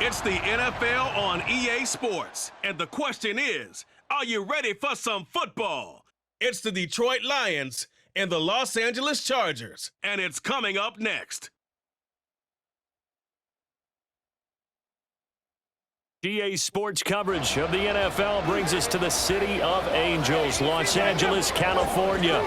It's the NFL on EA Sports, and the question is, are you ready for some football? It's the Detroit Lions and the Los Angeles Chargers, and it's coming up next. EA Sports coverage of the NFL brings us to the City of Angels, Los Angeles, California.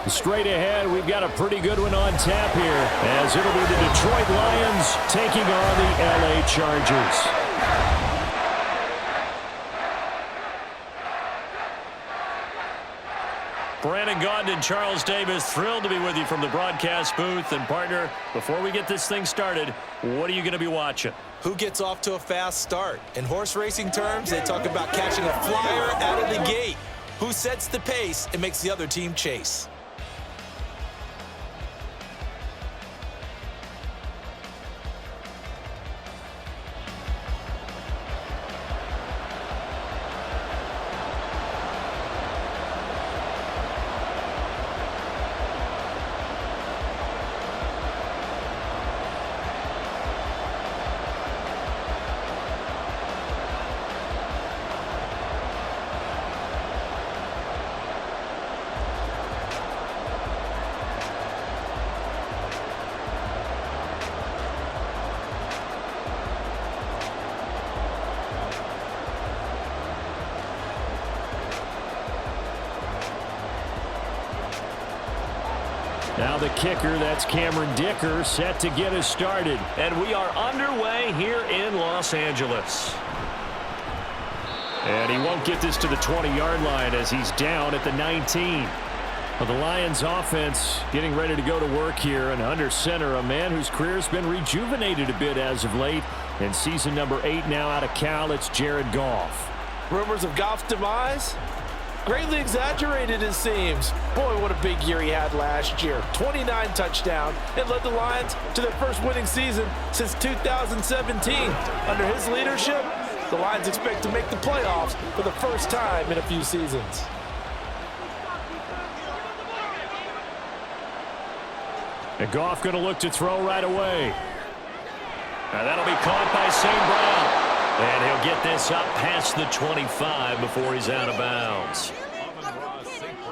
Straight ahead, we've got a pretty good one on tap here, as it'll be the Detroit Lions taking on the LA Chargers. Brandon Gaudin and Charles Davis, thrilled to be with you from the broadcast booth. And partner, before we get this thing started, what are you going to be watching? Who gets off to a fast start? In horse racing terms, they talk about catching a flyer out of the gate. Who sets the pace and makes the other team chase? Now the kicker, that's Cameron Dicker, set to get us started. And we are underway here in Los Angeles. And he won't get this to the 20-yard line as he's down at the 19. Well, the Lions offense getting ready to go to work here, and under center, a man whose career has been rejuvenated a bit as of late. In season number 8 now out of Cal, it's Jared Goff. Rumors of Goff's demise? Greatly exaggerated, it seems. Boy, what a big year he had last year. 29 touchdowns and led the Lions to their first winning season since 2017. Under his leadership, the Lions expect to make the playoffs for the first time in a few seasons. And Goff going to look to throw right away. Now that'll be caught by St. Brown. And he'll get this up past the 25 before he's out of bounds.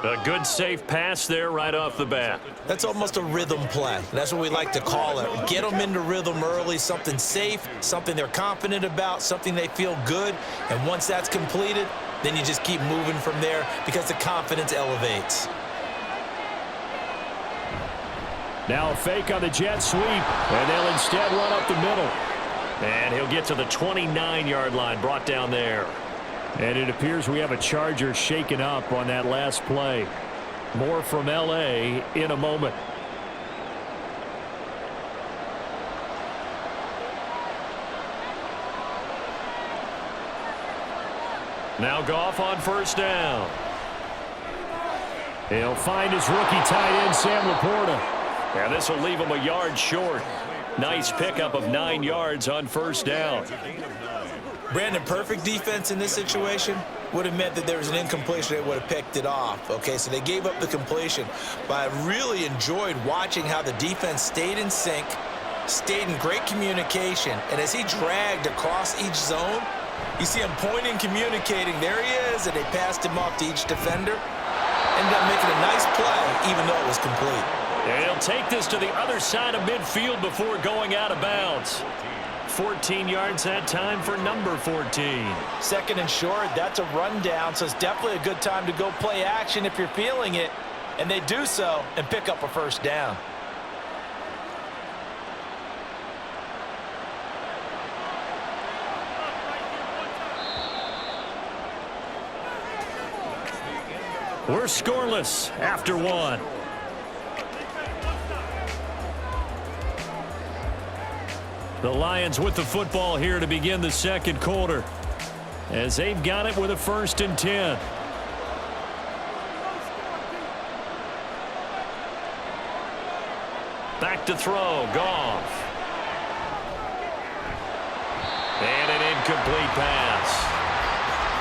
A good, safe pass there right off the bat. That's almost a rhythm play. That's what we like to call it. Get them into rhythm early, something safe, something they're confident about, something they feel good. And once that's completed, then you just keep moving from there because the confidence elevates. Now a fake on the jet sweep, and they'll instead run up the middle. And he'll get to the 29-yard line, brought down there. And it appears we have a Charger shaken up on that last play. More from L.A. in a moment. Now Goff on first down. He'll find his rookie tight end, Sam Laporta. And this will leave him a yard short. Nice pickup of 9 yards on first down. Brandon, perfect defense in this situation would have meant that there was an incompletion. They would have picked it off. Okay, so they gave up the completion. But I really enjoyed watching how the defense stayed in sync, stayed in great communication. And as he dragged across each zone, you see him pointing, communicating. There he is, and they passed him off to each defender. Ended up making a nice play, even though it was complete. And he'll take this to the other side of midfield before going out of bounds. 14 yards that time for number 14. Second and short, that's a rundown, so it's definitely a good time to go play action if you're feeling it. And they do so and pick up a first down. We're scoreless after one. The Lions with the football here to begin the second quarter, as they've got it with a 1st and 10. Back to throw, Goff. And an incomplete pass.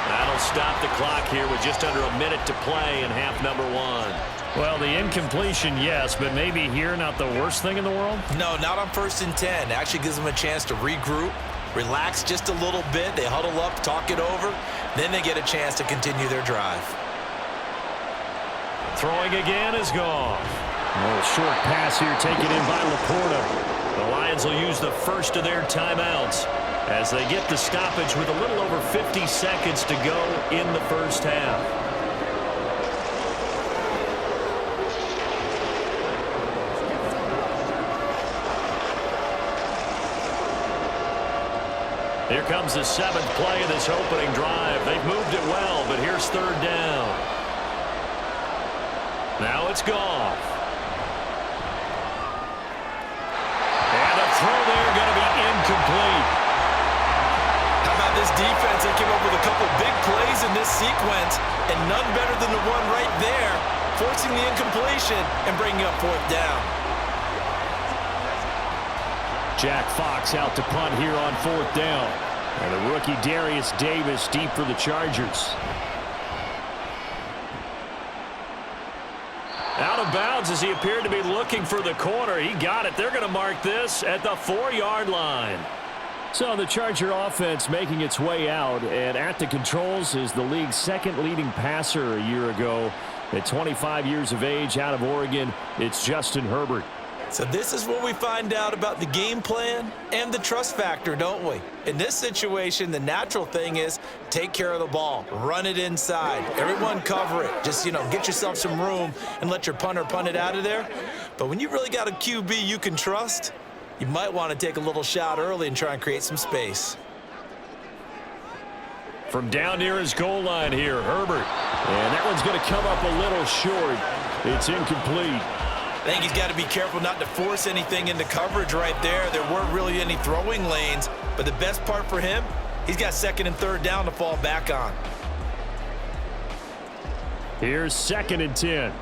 That'll stop the clock here with just under a minute to play in half number 1. Well, the incompletion, yes, but maybe here not the worst thing in the world? No, not on 1st and 10. It actually gives them a chance to regroup, relax just a little bit. They huddle up, talk it over. Then they get a chance to continue their drive. Throwing again is gone. A little short pass here taken in by Laporta. The Lions will use the first of their timeouts as they get the stoppage with a little over 50 seconds to go in the first half. Here comes the 7th play of this opening drive. They've moved it well, but here's 3rd down. Now it's Goff. And a throw there going to be incomplete. How about this defense? They came up with a couple big plays in this sequence, and none better than the one right there, forcing the incompletion and bringing up 4th down. Jack Fox out to punt here on 4th down. And the rookie Darius Davis deep for the Chargers. Out of bounds as he appeared to be looking for the corner. He got it. They're going to mark this at the 4-yard line. So the Charger offense making its way out, and at the controls is the league's 2nd leading passer a year ago. At 25 years of age, out of Oregon, it's Justin Herbert. So this is where we find out about the game plan and the trust factor, don't we? In this situation, the natural thing is take care of the ball, run it inside, everyone cover it. Just, get yourself some room and let your punter punt it out of there. But when you really got a QB you can trust, you might want to take a little shot early and try and create some space. From down near his goal line here, Herbert. And that one's going to come up a little short. It's incomplete. I think he's got to be careful not to force anything into coverage right there. There weren't really any throwing lanes, but the best part for him, he's got 2nd and 3rd down to fall back on. Here's 2nd and 10.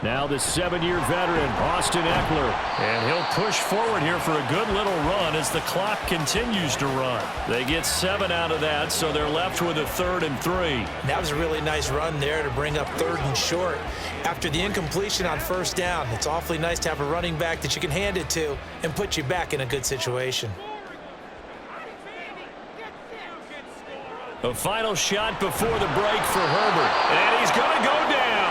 Now the 7-year veteran, Austin Eckler. And he'll push forward here for a good little run as the clock continues to run. They get 7 out of that, so they're left with a 3rd and 3. That was a really nice run there to bring up 3rd and short. After the incompletion on 1st down, it's awfully nice to have a running back that you can hand it to and put you back in a good situation. A final shot before the break for Herbert. And he's going to go down.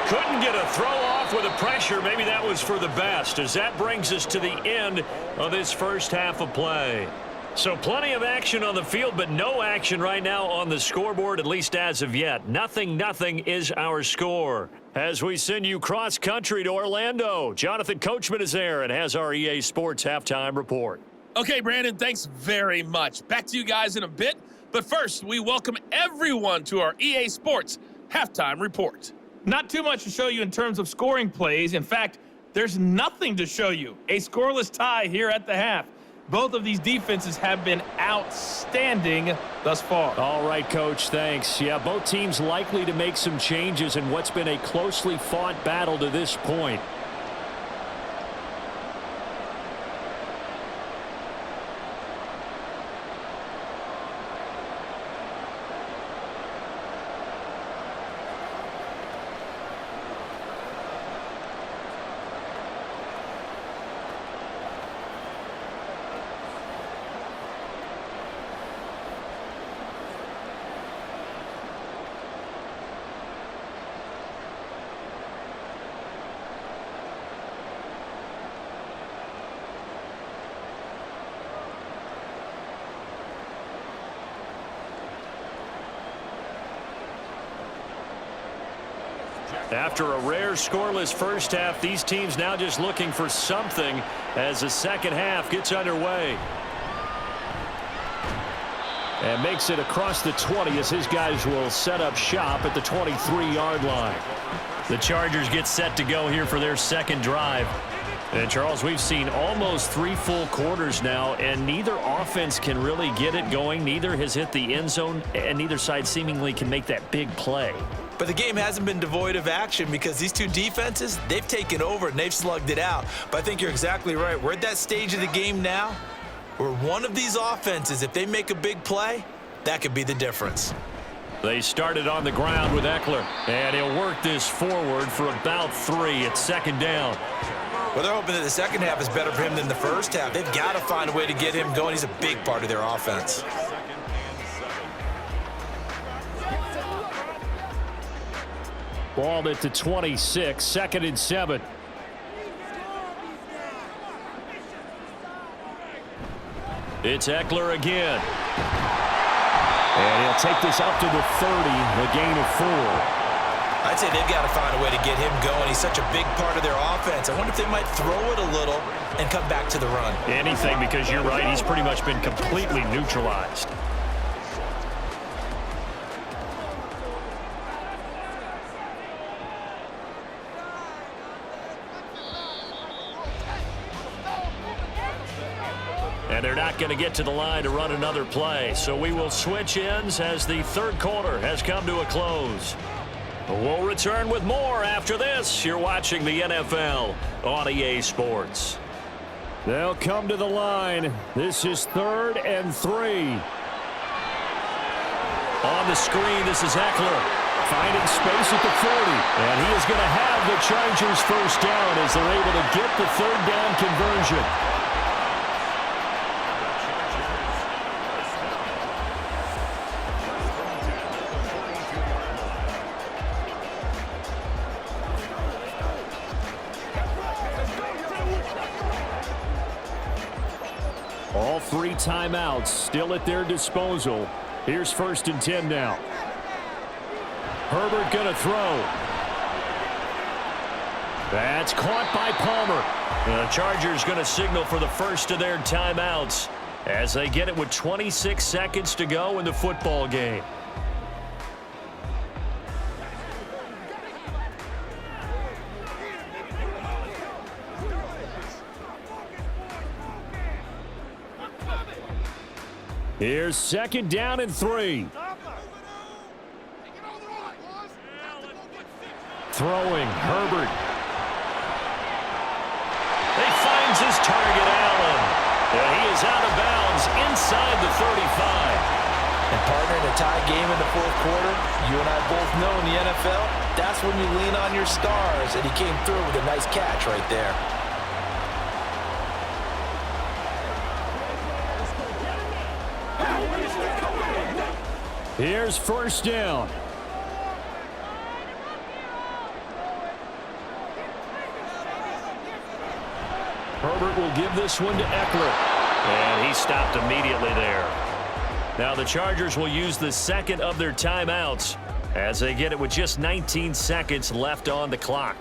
Couldn't get a throw off with the pressure. Maybe that was for the best, as that brings us to the end of this first half of play. So plenty of action on the field, but no action right now on the scoreboard, at least as of yet. 0-0 is our score. As we send you cross-country to Orlando, Jonathan Coachman is there and has our EA Sports halftime report. Okay, Brandon, thanks very much. Back to you guys in a bit. But first, we welcome everyone to our EA Sports halftime report. Not too much to show you in terms of scoring plays. In fact, there's nothing to show you. A scoreless tie here at the half. Both of these defenses have been outstanding thus far. All right, Coach, thanks. Yeah, both teams likely to make some changes in what's been a closely fought battle to this point. After a rare scoreless first half, these teams now just looking for something as the second half gets underway. And makes it across the 20 as his guys will set up shop at the 23-yard line. The Chargers get set to go here for their second drive. And, Charles, we've seen almost 3 full quarters now, and neither offense can really get it going. Neither has hit the end zone, and neither side seemingly can make that big play. But the game hasn't been devoid of action because these two defenses, they've taken over and they've slugged it out. But I think you're exactly right. We're at that stage of the game now where one of these offenses, if they make a big play, that could be the difference. They started on the ground with Eckler, and he'll work this forward for about 3. It's second down. Well, they're hoping that the second half is better for him than the first half. They've got to find a way to get him going. He's a big part of their offense. Balled at the 26, second and 7. It's Eckler again. And he'll take this up to the 30, a gain of 4. I'd say they've got to find a way to get him going. He's such a big part of their offense. I wonder if they might throw it a little and come back to the run. Anything, because you're right, he's pretty much been completely neutralized. And they're not going to get to the line to run another play. So we will switch ends as the third quarter has come to a close. We'll return with more after this. You're watching the NFL on EA Sports. They'll come to the line. This is 3rd and 3. On the screen, this is Eckler. Finding space at the 40. And he is going to have the Chargers first down as they're able to get the third down conversion. All 3 timeouts still at their disposal. Here's 1st and 10 now. Herbert going to throw. That's caught by Palmer. The Chargers going to signal for the first of their timeouts as they get it with 26 seconds to go in the football game. Here's 2nd down and 3. Throwing, Herbert. He finds his target, Allen. And he is out of bounds inside the 35. And partner, in a tie game in the fourth quarter, you and I both know in the NFL, that's when you lean on your stars. And he came through with a nice catch right there. Here's 1st down. Herbert will give this one to Eckler. And he stopped immediately there. Now the Chargers will use the second of their timeouts as they get it with just 19 seconds left on the clock.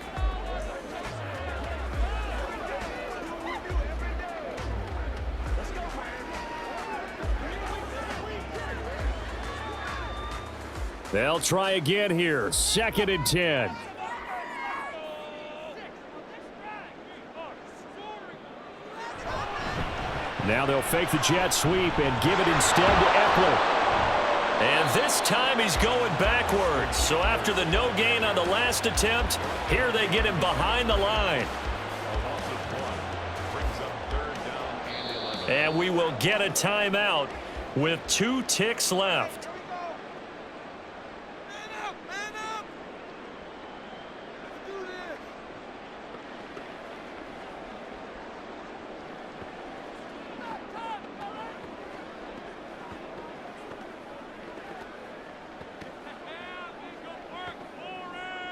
They'll try again here. 2nd and 10. Now they'll fake the jet sweep and give it instead to Eckler. And this time he's going backwards. So after the no gain on the last attempt, here they get him behind the line. And we will get a timeout with 2 ticks left.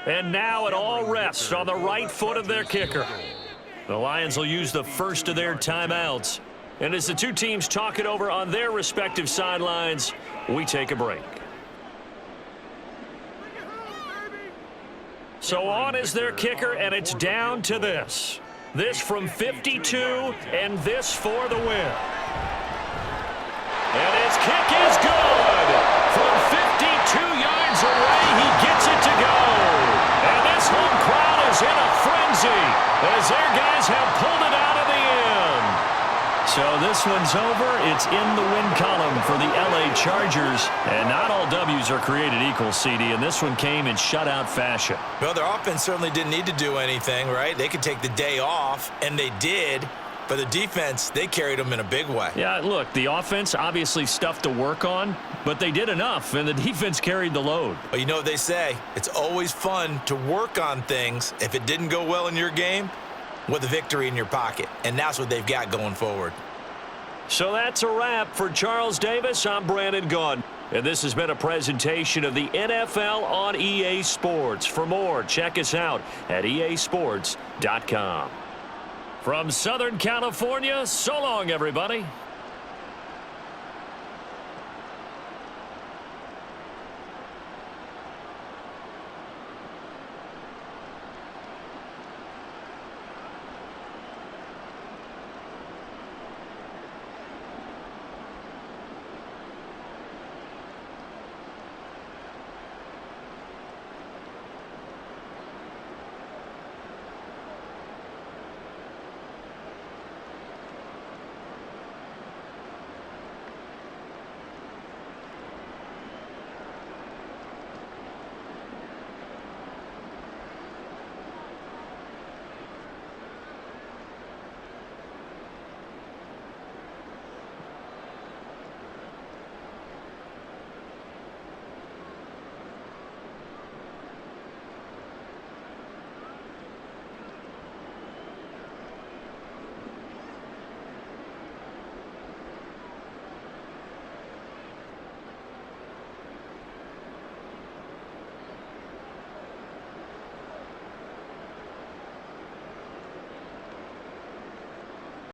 And now it all rests on the right foot of their kicker. The Lions will use the first of their timeouts. And as the two teams talk it over on their respective sidelines, we take a break. So on is their kicker, and it's down to this. This from 52, and this for the win. And his kick is good. From 52 yards away, he gets it to go. And this home crowd is in a frenzy as their guys have pulled it out of the end. So this one's over. It's in the win column for the LA Chargers. And not all W's are created equal, CD, and this one came in shutout fashion. Well, their offense certainly didn't need to do anything, right? They could take the day off, and they did. But the defense, they carried them in a big way. Yeah, look, the offense, obviously stuff to work on, but they did enough, and the defense carried the load. But you know what they say, it's always fun to work on things. If it didn't go well in your game, with a victory in your pocket. And that's what they've got going forward. So that's a wrap for Charles Davis. I'm Brandon Gaudin. And this has been a presentation of the NFL on EA Sports. For more, check us out at easports.com. From Southern California, so long, everybody.